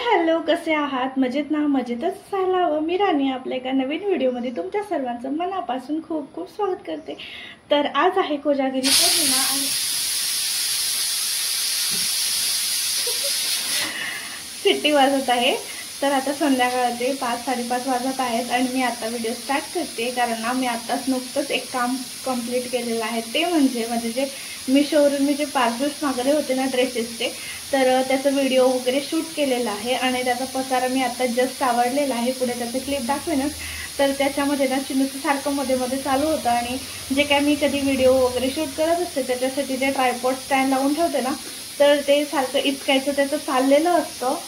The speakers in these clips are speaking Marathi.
हॅलो, कसे आहात? मजेत ना? मजेतच असायला हवं. मी राणी आपल्या एका नवीन व्हिडिओमध्ये तुमच्या सर्वांचं मनापासून खूप खूप स्वागत करते. तर आज आहे कोजागिरी पौर्णिमा आणि सिट्टी वाजत आहे. तर आता संध्याकाळचे 5-5:30 वाजत आहेत आणि मी आता व्हिडिओ स्टार्ट करते, कारण ना मी आत्ताच नुकतंच एक काम कंप्लीट केलेलं आहे. ते म्हणजे जे मीशोवरून मी जे पार्सल्स मागवले होते ना ड्रेसेसचे, तर त्याचा व्हिडिओ वगैरे शूट केलेला आहे आणि त्याचा पसारा मी आता जस्ट आवडलेला आहे. पुढे त्याचं क्लिप दाखवेनच. तर त्याच्यामध्ये ना चिन्हूचं सारखं मध्ये मध्ये चालू होतं आणि जे काय मी कधी व्हिडिओ वगैरे शूट करत असते त्याच्यासाठी जे ट्रायपॉड स्टँड लावून ठेवते ना, तर ते सारखं इचकायचं त्याचं चाललेलं असतं.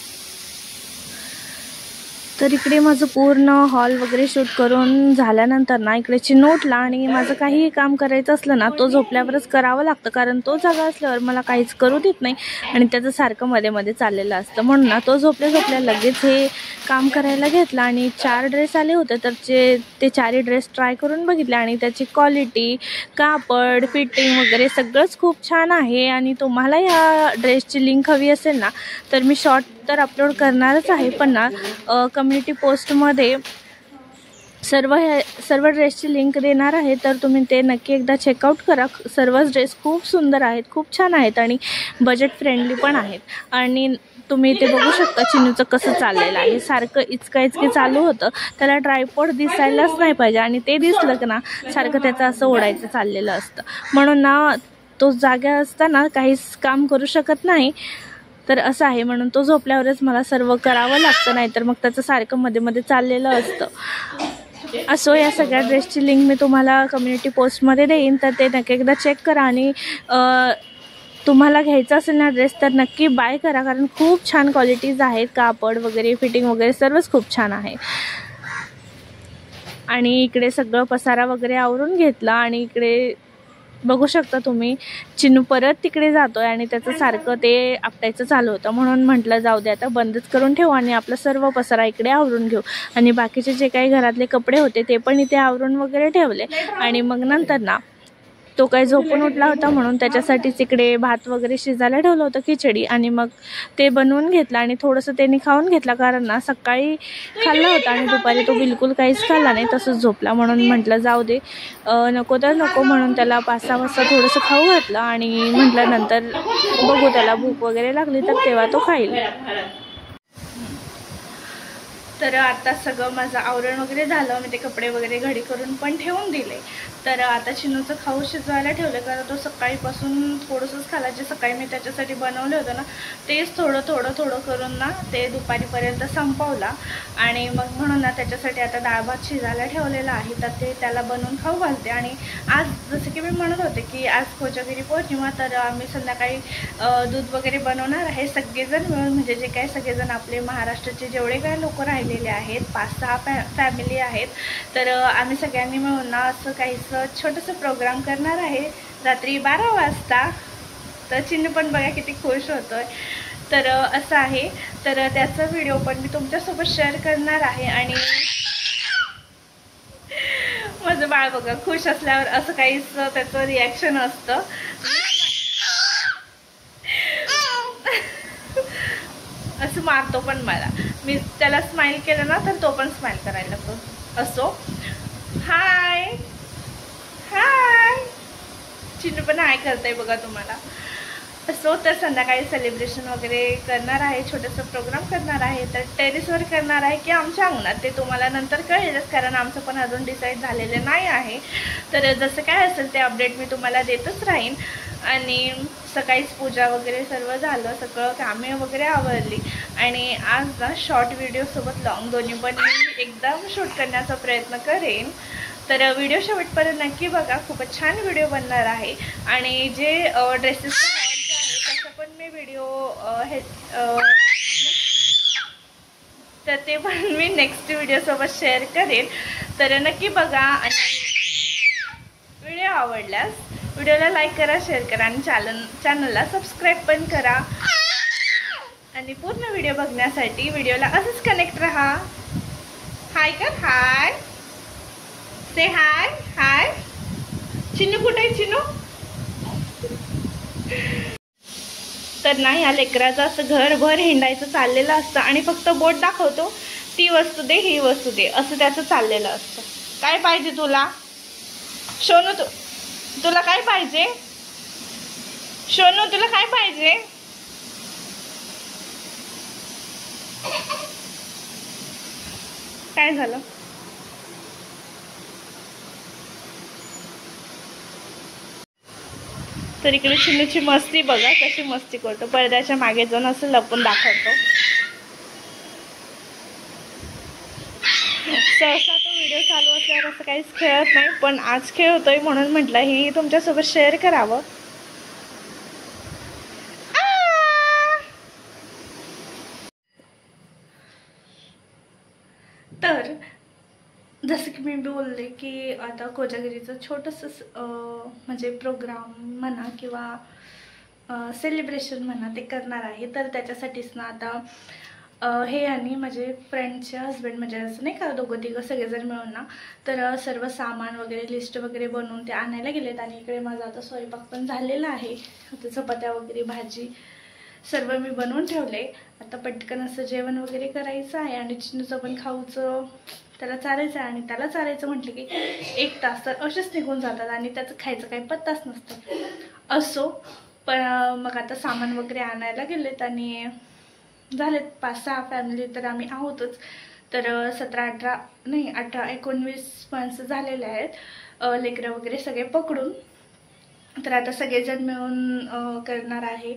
तर इकडे माझं पूर्ण हॉल वगैरे शूट करून झाल्यानंतर ना इकडे चिन्नूटला आणि माझं काही काम करायचं असलं ना तो झोपल्यावरच करावं लागतं, कारण तो जागा असल्यावर मला काहीच करू देत नाही आणि त्याचं सारखं मध्ये मध्ये चाललेलं असतं. म्हणून ना तो झोपल्या लगेच हे काम करायला घेतलं आणि 4 ड्रेस आले होते. तर ते 4ही ड्रेस ट्राय करून बघितले आणि त्याची क्वालिटी, कापड, फिटिंग वगैरे सगळंच खूप छान आहे. आणि तुम्हाला या ड्रेसची लिंक हवी असेल ना तर मी शॉर्ट तर अपलोड करणारच आहे, पण ना कम्युनिटी पोस्टमध्ये सर्व ड्रेसची लिंक देणार आहे. तर तुम्ही ते नक्की एकदा चेकआउट करा. सर्वच ड्रेस खूप सुंदर आहेत, खूप छान आहेत आणि बजेट फ्रेंडली पण आहेत. आणि तुम्ही ते बघू शकता चिन्नूचं कसं चाललेलं आहे. सारखं इचकी चालू होतं. त्याला ट्रायपॉड दिसायलाच नाही पाहिजे आणि ते दिसलं की ना सारखं त्याचं असं ओढायचं चाललेलं असतं. म्हणून ना तो जागा असताना काहीच काम करू शकत नाही. तर असं आहे, म्हणून तो झोपल्यावरच मला सर्व करावं लागतं, नाहीतर मग त्याचं सारखं मध्ये मध्ये चाललेलं असतं. असो, या सगळ्या ड्रेसची लिंक मी तुम्हाला कम्युनिटी पोस्टमध्ये देईन, तर ते नक्की एकदा चेक करा. आणि तुम्हाला घ्यायचा असेल ना ड्रेस तर नक्की बाय करा, कारण खूप छान क्वालिटीज आहेत. कापड वगैरे, फिटिंग वगैरे सर्वच खूप छान आहे. आणि इकडे सगळं पसारा वगैरे आवरून घेतला आणि इकडे बघू शकता तुम्ही चिन्नू परत तिकडे जातोय आणि त्याचं सारखं ते आपटायचं चालू होतं. म्हणून म्हटलं जाऊ दे, आता बंदच करून ठेवू आणि आपलं सर्व पसारा इकडे आवरून घेऊ. आणि बाकीचे जे काही घरातले कपडे होते ते पण इथे आवरून वगैरे ठेवले. आणि मग नंतर ना तो काही झोपून उठला होता, म्हणून त्याच्यासाठीच इकडे भात वगैरे शिजायला ठेवलं होतं, खिचडी. आणि मग ते बनवून घेतलं आणि थोडंसं त्यांनी खाऊन घेतला, कारण ना सकाळी खाल्ला होता आणि दुपारी तो बिलकुल काहीच खाल्ला नाही, तसंच झोपला. म्हणून म्हटलं जाऊ दे, नको तर नको, म्हणून त्याला 5-6 वाजता थोडंसं खाऊ घातलं आणि म्हटलं नंतर बघू त्याला भूक वगैरे लागली तर तेव्हा तो खाईल. तर आता सगळं माझं आवरण वगैरे झालं. मी ते कपडे वगैरे घडी करून पण ठेवून दिले. तर आता चिन्नूचं खाऊ शिजवायला ठेवलं, कारण तो सकाळीपासून थोडंसंच खाला. जे सकाळी मी त्याच्यासाठी बनवलं होतं ना तेच थोडं करून ना ते दुपारीपर्यंत संपवला. आणि मग म्हणून ना त्याच्यासाठी आता डाळ भात शिजायला ठेवलेला आहे, तर ते त्याला बनवून खाऊ घालते. आणि आज जसं की मी म्हणत होते की आज कोजागिरी पौर्णिमा, तर आम्ही संध्याकाळी दूध वगैरे बनवणार आहे सगळेजण मिळून. म्हणजे जे काही सगळेजण आपले महाराष्ट्राचे जेवढे काही लोक राहिलेले आहेत, 5-6 फॅमिली आहेत, तर आम्ही सगळ्यांनी मिळून ना असं काहीच छोटंसं प्रोग्राम करणार आहे रात्री 12 वाजता. तर चिन्नू पण बघा किती खुश होतोय. तर असं आहे, तर त्याचा व्हिडिओ पण मी तुमच्यासोबत शेअर करणार आहे. आणि माझं बाळ बघा खुश असल्यावर असं काहीच त्याचं रिॲक्शन असतं. असं मारतो पण मला. मी त्याला स्माइल केलं ना तर तो पण स्माइल करायला लागतो. असो, हाय हाय, चिन्नू पण हाय करताय बघा तुम्हाला. असो, तर संध्याकाळी सेलिब्रेशन वगैरे करणार आहे, छोटंसं प्रोग्राम करणार आहे. तर टेरेसवर करणार आहे की आमच्या अंगणात ते तुम्हाला नंतर कळेलच, कारण आमचं पण अजून डिसाईड झालेलं नाही आहे. तर जसं काय असेल ते अपडेट मी तुम्हाला देतच राहीन. आणि सकाळीच पूजा वगैरे सर्व झालं, सगळं कामे वगैरे आवरली. आणि आज ना शॉर्ट व्हिडिओसोबत लॉंग दोन्ही पण मी एकदम शूट करण्याचा प्रयत्न करेन. तर व्हिडिओ शेवटपर्यंत नक्की बघा, खूपच छान व्हिडिओ बनणार आहे. आणि जे ड्रेसेस त्याचा पण मी व्हिडिओ तर ते पण मी नेक्स्ट व्हिडिओसोबत शेअर करेन. तर नक्की बघा. आणि व्हिडिओ आवडल्यास व्हिडिओला लाईक करा, शेअर करा आणि चॅनलला सबस्क्राईब पण करा. आणि पूर्ण व्हिडिओ बघण्यासाठी व्हिडिओला असंच कनेक्ट राहा. हाय कर, हाय से, हाय हाय. चिन्नू कुठे आहे चिन्नू? तर तर ना ह्या लेकराचं असं घरभर हिंडायचं चाललेलं असतं आणि फक्त बोट दाखवतो, ती वस्तू दे, ही वस्तू दे, असं त्याचं चाललेलं असतं. काय पाहिजे तुला सोनू? तुला काय पाहिजे सोनू? तुला काय पाहिजे? काय झालं? तर इकडे चिन्नूची मस्ती बघा कशी मस्ती करतो, पडद्याच्या मागे जाऊन असं लपून दाखवतो. सहसा तो व्हिडिओ चालू असल्यावर असं काहीच खेळत नाही, पण आज खेळतोय म्हणून म्हटलं ही तुमच्यासोबत शेअर करावं. तर जसं की मी बोलले की आता कोजागिरीचं छोटंसं म्हणजे प्रोग्राम म्हणा किंवा सेलिब्रेशन म्हणा ते करणार आहे. तर त्याच्यासाठीच ना आता हे आणि माझे फ्रेंडचे हस्बंड म्हणजे असं नाही का दोघं तिघं सगळेजण मिळून ना तर सर्व सामान वगैरे लिस्ट वगैरे बनवून ते आणायला गेलेत. आणि इकडे माझा आता स्वयंपाक पण झालेला आहे. आता चपात्या वगैरे भाजी सर्व मी बनवून ठेवले. आता पटकन असं जेवण वगैरे करायचं आहे आणि चिन्नूचं पण खाऊचं त्याला चारायचं आहे. आणि त्याला चारायचं म्हटलं की 1 तास तर असेच निघून जातात आणि त्याचं खायचं काही पत्ताच नसतं. असो पण मग आता सामान वगैरे आणायला गेलेत आणि झालेत 5-6 फॅमिली तर आम्ही आहोतच. तर 17-18 नाही 18-19 माणसं झालेले आहेत लेकरं वगैरे सगळे पकडून. तर आता सगळेजण मिळून करणार आहे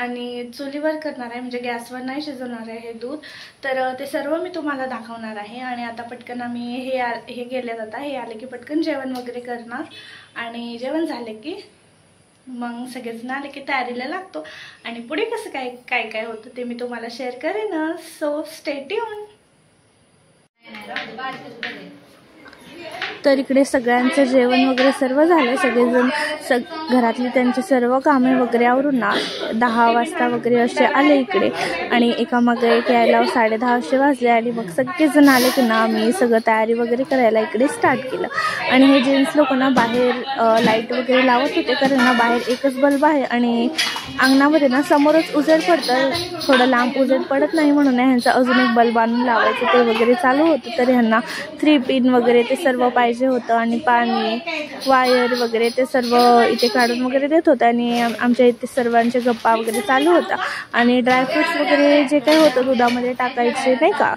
आणि चुलीवर करणार आहे म्हणजे गॅसवर नाही शिजवणार आहे हे दूध. तर ते सर्व मी तुम्हाला दाखवणार आहे. आणि आता पटकन आम्ही हे गेले जाता हे आले की पटकन जेवण वगैरे करणार आणि जेवण झाले की मग सगळेजण आले की तयारीला लागतो. आणि पुढे कसं काय काय होतं ते मी तुम्हाला शेअर करेन. So stay tune. तर इकडे सगळ्यांचं जेवण वगैरे सर्व झालं. सगळेजण घरातली त्यांची सर्व कामे वगैरे आवरून ना 10 वाजता वगैरे असे आले इकडे. आणि एकामागे एक यायला 10:30 असे वाजले. आणि मग सगळेजण आले की ना आम्ही सगळं तयारी वगैरे करायला इकडे स्टार्ट केलं. आणि हे जेंट्स लोक ना बाहेर लाईट वगैरे लावत होते कारण ना बाहेर एकच बल्ब आहे आणि अंगणामध्ये ना समोरच उजेड पडतं, थोडं लांब उजेड पडत नाही म्हणून ह्यांचा अजून एक बल्ब आणून लावायचं ते वगैरे चालू होतं. तर ह्यांना 3 पिन वगैरे ते सर्व पाहिजे होतं आणि पाणी वायर वगैरे ते सर्व इथे काढून वगैरे देत होतं. आणि आमच्या इथे सर्वांचे गप्पा वगैरे चालू होता. आणि ड्रायफ्रुट्स वगैरे जे काही होतं दुधामध्ये टाकायचे नाही का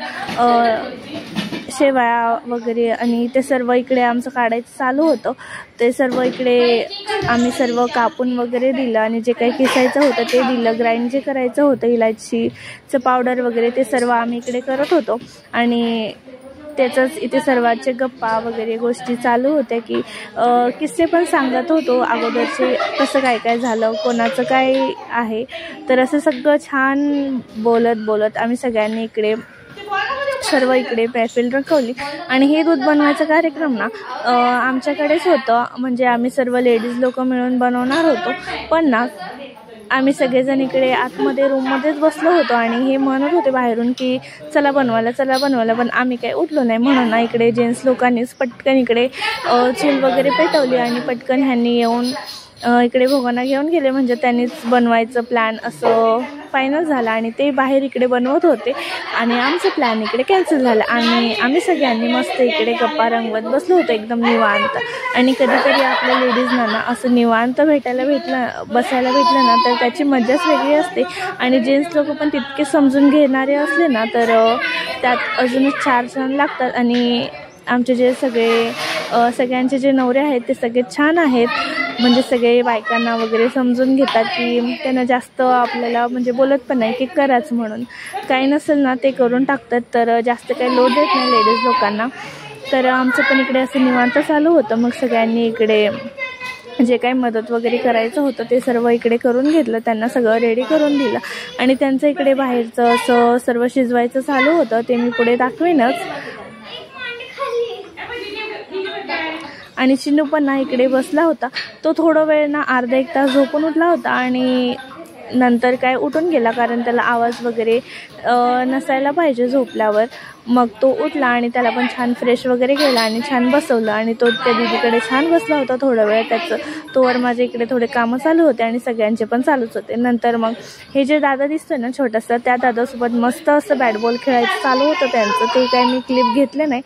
शेवया वगैरे आणि ते सर्व इकडे आमचं काढायचं चालू होतं. ते सर्व इकडे आम्ही सर्व कापून वगैरे दिलं आणि जे काही किसायचं होतं ते दिलं. ग्राइंड जे करायचं होतं इलायचीचं पावडर वगैरे ते सर्व आम्ही इकडे करत होतो. आणि त्याचंच इथे सर्वांचे गप्पा वगैरे गोष्टी चालू होत्या की किस्से पण सांगत होतो अगोदरचे कसं काय काय झालं कोणाचं काय आहे. तर असं सगळं छान बोलत आम्ही सगळ्यांनी इकडे सर्व इकडे महफिल रखवली. आणि हे दूध बनवायचा कार्यक्रम ना आमच्याकडेच होतं म्हणजे आम्ही सर्व लेडीज लोक मिळून बनवणार होतो. पण ना आम्ही सगळेजण इकडे आतमध्ये रूममध्येच बसलो होतो आणि हे म्हणत होते बाहेरून की चला बनवायला पण आम्ही काही उठलो नाही. म्हणून ना इकडे जेंट्स लोकांनीच पटकन इकडे चूल वगैरे पेटवली आणि पटकन ह्यांनी येऊन इकडे भगोना घेऊन गेले म्हणजे त्यांनीच बनवायचं प्लॅन असं फायनल झालं. आणि ते बाहेर इकडे बनवत होते आणि आमचं प्लॅन इकडे कॅन्सल झालं. आणि आम्ही सगळ्यांनी मस्त इकडे गप्पा रंगवत बसलो होतो एकदम निवांत. आणि कधीतरी आपल्या लेडीजना ना असं निवांत बसायला भेटलं ना तर त्याची मजाच वेगळी असते. आणि जेंट्स लोक पण तितके समजून घेणारे असले ना तर त्यात अजूनच 4 छान लागतात. आणि आमचे जे सगळ्यांचे जे नवरे आहेत ते सगळे छान आहेत म्हणजे सगळे बायकांना वगैरे समजून घेतात की त्यांना जास्त आपल्याला म्हणजे बोलत पण नाही की कराच म्हणून काही नसेल ना ते करून टाकतात. तर जास्त काही लोड देत नाही लेडीज लोकांना. तर आमचं पण इकडे असं निवांत चालू होतं. मग सगळ्यांनी इकडे जे काही मदत वगैरे करायचं होतं ते सर्व इकडे करून घेतलं. त्यांना सगळं रेडी करून दिलं. आणि त्यांचं इकडे बाहेरचं असं सर्व शिजवायचं चालू होतं ते मी पुढे दाखवेनच. आणि चिन्नू पण ना इकडे बसला होता. तो थोडा वेळ ना अर्धा 1 तास झोपून उठला होता आणि नंतर काय उठून गेला, कारण त्याला आवाज वगैरे नसायला पाहिजे झोपल्यावर. मग तो उठला आणि त्याला पण छान फ्रेश वगैरे केला आणि छान बसवलं आणि तो त्या दीदीकडे छान बसला होता थोडा वेळ. त्याचं तोवर माझ्या इकडे थोडे कामं चालू होते आणि सगळ्यांचे पण चालूच होते. नंतर मग हे जे दादा दिसतं ना छोटंसं, त्या दादासोबत मस्त असं बॅट बॉल खेळायचं चालू होतं त्यांचं. ते काय मी क्लिप घेतले नाही,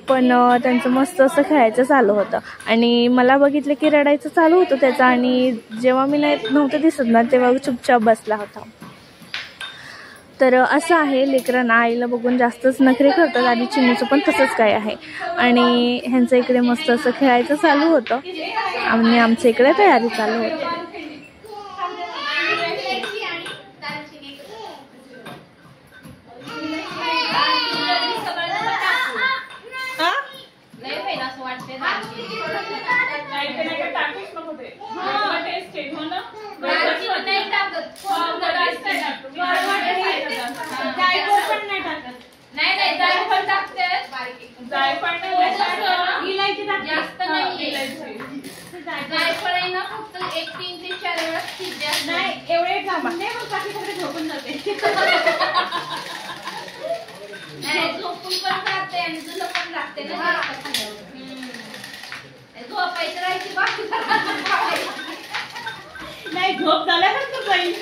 पण त्यांचं मस्त असं खेळायचं चालू होतं आणि मला बघितलं की रडायचं चालू होतं त्याचं. आणि जेव्हा मी नव्हतं दिसत ना तेव्हा चुपचाप बसला होता. तर असं आहे, लेकरांना आईला बघून जास्तच नखरे करतात आणि चिन्नूचं पण तसंच काय आहे. आणि ह्यांचं इकडे मस्त असं खेळायचं चालू होतं आणि आमच्या इकडे तयारी चालू होती. नाही झोप झाल्यानंतर जाईल.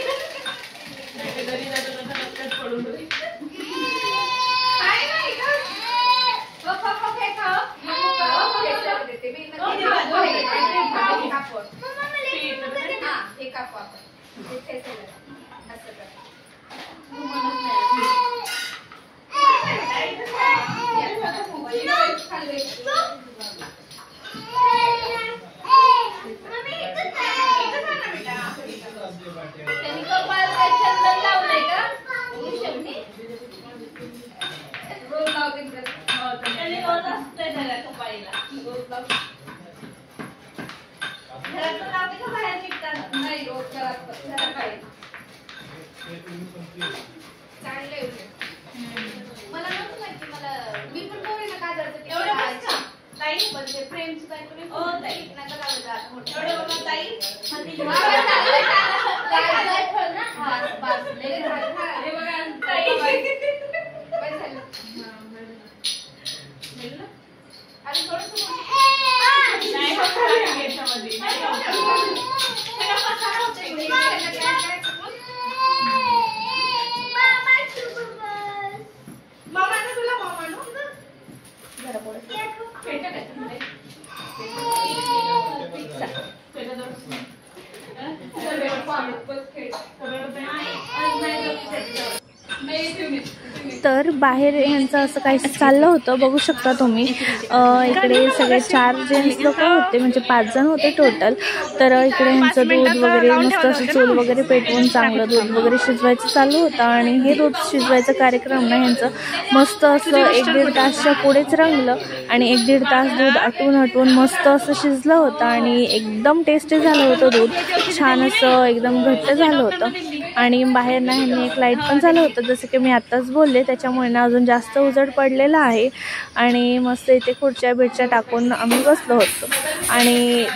तर बाहेर ह्यांचं असं काही चाललं होतं, बघू शकता तुम्ही. इकडे सगळे 4 जेंट्स लोक होते, म्हणजे 5 जण होते टोटल. तर इकडे ह्यांचं दूध वगैरे मस्त असं चूल वगैरे पेटवून चांगलं दूध वगैरे शिजवायचं चालू होतं. आणि हे दूध शिजवायचं कार्यक्रम ना ह्यांचं मस्त असं 1-1.5 तासच्या पुढेच रंगलं आणि 1-1.5 तास दूध आटून मस्त असं शिजलं होतं आणि एकदम टेस्टी झालं होतं दूध. छान असं एकदम घट्ट झालं होतं. आणि बाहेर ना ह्यांनी एक लाईट पण चालू होतं, जसं की मी आत्ताच बोलले, त्याच्यामुळे ना अजून जास्त उजेड पडलेला आहे. आणि मस्त इथे खुर्च्या बिर्च्या टाकून आम्ही बसलो होतो. आणि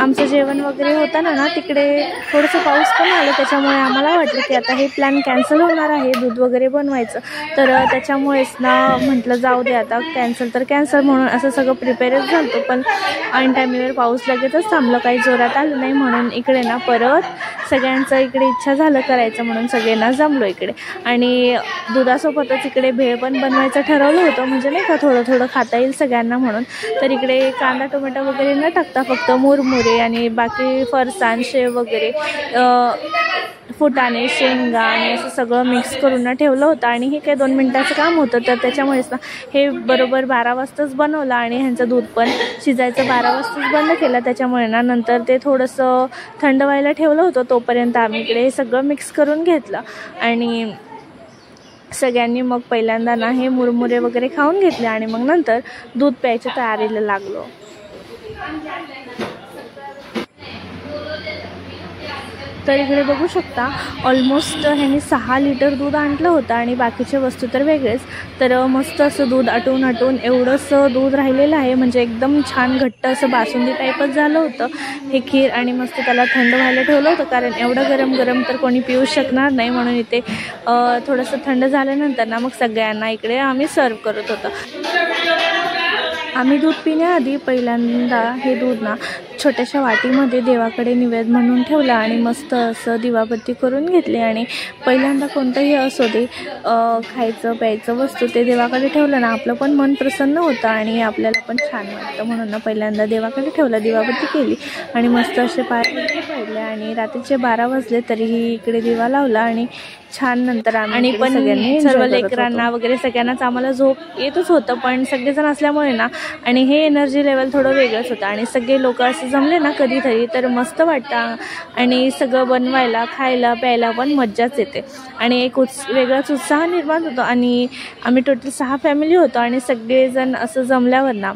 आमचं जेवण वगैरे होतं ना तिकडे थोडंसं पाऊस पण आलं, त्याच्यामुळे आम्हाला वाटलं की आता हे प्लॅन कॅन्सल होणार आहे दूध वगैरे बनवायचं. तर त्याच्यामुळेच ना म्हटलं जाऊ दे आता, कॅन्सल तर कॅन्सल म्हणून असं सगळं प्रिपेअरच झालं होतं. पण ऐन टायमीवर पाऊस लगेचच थांबलं, काही जोरात आलं नाही. म्हणून इकडे ना परत सगळ्यांचं इकडे इच्छा झालं करायचं म्हणून सगळ्यांना जमलो इकडे. आणि दुधासोबतच इकडे भेळ पण बनवायचं ठरवलं होतं, म्हणजे नाही का थोडं थोडं खाता येईल सगळ्यांना म्हणून. तर इकडे कांदा टोमॅटो वगैरे न टाकता फक्त मुरमुरे आणि बाकी फरसाण शेव वगैरे फुटाणे शेंगा आणि असं सगळं मिक्स करून ठेवलं होतं. आणि हे काही 2 मिनटाचं काम होतं, तर त्याच्यामुळेच ना हे बरोबर 12 वाजताच बनवलं. आणि ह्यांचं दूध पण शिजायचं 12 वाजताच बंद केलं. त्याच्यामुळे ना नंतर ते थोडंसं थंड व्हायला ठेवलं होतं, तोपर्यंत आम्ही इकडे हे सगळं मिक्स करून घेतलं. आणि सगळ्यांनी मग पहिल्यांदा ना हे मुरमुरे वगैरे खाऊन घेतले आणि मग नंतर दूध प्यायच्या तयारीला लागलो. तर इकडे बघू शकता ऑलमोस्ट ह्यांनी 6 लिटर दूध आणलं होतं आणि बाकीच्या वस्तू तर वेगळेच. तर मस्त असं दूध आटून एवढंसं दूध राहिलेलं आहे, म्हणजे एकदम छान घट्ट असं बासुंदी टाईपच झालं होतं हे खीर. आणि मस्त त्याला थंड व्हायला ठेवलं होतं, कारण एवढं गरम तर कोणी पिऊ शकणार नाही, म्हणून इथे थोडंसं थंड झाल्यानंतर ना मग सगळ्यांना इकडे आम्ही सर्व करत होतो. आम्ही दूध पिण्याआधी पहिल्यांदा हे दूध ना छोट्याशा वाटीमध्ये देवाकडे निवेद म्हणून ठेवला आणि मस्त असं दिवाबत्ती करून घेतली. आणि पहिल्यांदा कोणतंही असो दे खायचं प्यायचं वस्तू ते देवाकडे ठेवलं ना आपलं पण मन प्रसन्न होतं आणि आपल्याला पण छान वाटतं, म्हणून ना पहिल्यांदा देवाकडे ठेवलं, दिवाबत्ती केली आणि मस्त असे पाय वगैरे पडले. आणि रात्रीचे 12 वाजले तरीही इकडे दिवा लावला आणि छान नंतर आम्ही पण सगळ्यांनी सर्व लेकरांना वगैरे सगळ्यांनाच आम्हाला झोप येतच होतं, पण सगळेजण असल्यामुळे ना आणि हे एनर्जी लेवल थोडं वेगळंच होतं. आणि सगळे लोक असे जमले ना कधीतरी तर मस्त वाटतं आणि सगळं बनवायला खायला प्यायला पण मज्जाच येते आणि एक वेगळाच उत्साह निर्माण होतो. आणि आम्ही टोटल 6 फॅमिली होतो आणि सगळेजण असं जमल्यावर ना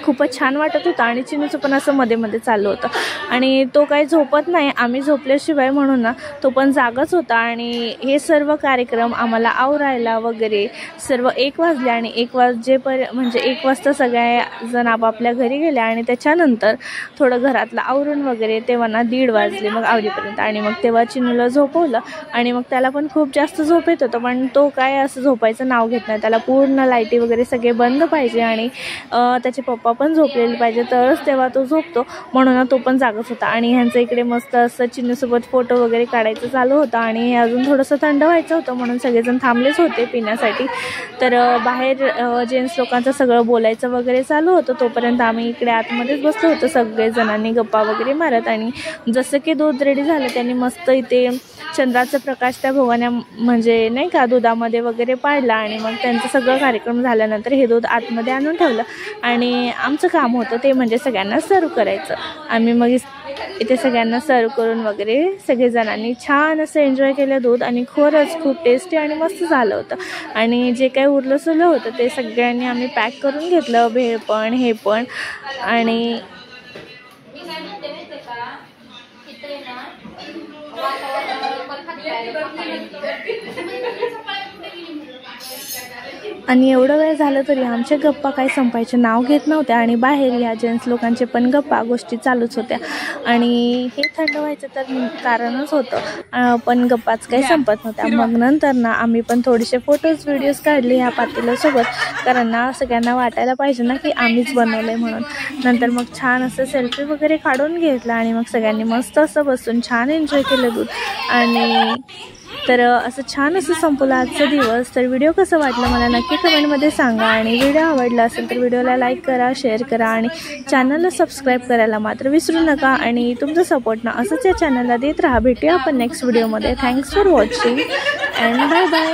खूपच छान वाटत होतं. आणि चिनूचं पण असं मध्ये चालू होतं आणि तो काही झोपत नाही आम्ही झोपल्याशिवाय, म्हणून ना तो पण जागच होता. आणि हे सर्व कार्यक्रम आम्हाला आवरायला वगैरे सर्व 1 वाजले आणि 1 म्हणजे 1 वाजता सगळ्या जण आपापल्या घरी गेले. आणि त्याच्यानंतर थोडं घरातलं आवरून वगैरे तेव्हा ना 1:30 वाजले मग आवडीपर्यंत. आणि मग तेव्हा चिनूला झोपवलं आणि मग त्याला पण खूप जास्त झोप येत होतं, पण तो काय असं झोपायचं नाव घेत नाही. त्याला पूर्ण लाईटी वगैरे सगळे बंद पाहिजे आणि त्याचे पप्पा पण झोपलेले पाहिजे तरच तेव्हा तो झोपतो, म्हणून तो पण जागच होता. आणि ह्यांचं इकडे मस्त असं चिन्नूसोबत फोटो वगैरे काढायचं चालू होतं आणि अजून थोडंसं थंड व्हायचं होतं, म्हणून सगळेजण थांबलेच होते पिण्यासाठी. तर बाहेर जेंट्स लोकांचं सगळं बोलायचं वगैरे चालू होतं, तोपर्यंत आम्ही इकडे आतमध्येच बसलो होतो सगळेजणांनी गप्पा वगैरे मारत. आणि जसं की दूध रेडी झालं त्यांनी मस्त इथे चंद्राचा प्रकाश त्या भवान्या म्हणजे नाही का दुधामध्ये वगैरे पाडला. आणि मग त्यांचं सगळं कार्यक्रम झाल्यानंतर हे दूध आतमध्ये आणून ठेवलं आणि आमचं काम होतं ते म्हणजे सगळ्यांना सर्व करायचं. आम्ही मग इथे सगळ्यांना सर्व करून वगैरे सगळेजणांनी छान असं एन्जॉय केलं दूध आणि खरंच खूप टेस्टी आणि मस्त झालं होतं. आणि जे काही उरलं सुरलं होतं ते सगळ्यांनी आम्ही पॅक करून घेतलं, भेळ पण हे पण. आणि आणि एवढं वेळ झालं तरी आमच्या गप्पा काही संपायचे नाव घेत नव्हत्या आणि बाहेर या जेंट्स लोकांचे पण गप्पा गोष्टी चालूच होत्या. आणि हे थंड व्हायचं तर कारणच होतं, पण गप्पाच काही संपत नव्हत्या. मग नंतर ना आम्ही पण थोडेसे फोटोज व्हिडिओज काढले ह्या पातेल्यासोबत, कारण ना सगळ्यांना वाटायला पाहिजे ना की आम्हीच बनवलं आहे म्हणून. नंतर मग छान असं सेल्फी वगैरे काढून घेतला आणि मग सगळ्यांनी मस्त असं बसून छान एन्जॉय केलं दूध. आणि तर असं छान असं संपला आजचा दिवस. तर व्हिडिओ कसं वाटलं मला नक्की कमेंटमध्ये सांगा आणि व्हिडिओ आवडला असेल तर व्हिडिओला लाईक करा, शेअर करा आणि चॅनलला सबस्क्राईब करायला मात्र विसरू नका. आणि तुमचा सपोर्ट ना असंच या चॅनलला देत राहा. भेटूया आपण नेक्स्ट व्हिडिओमध्ये. Thanks for watching and bye bye.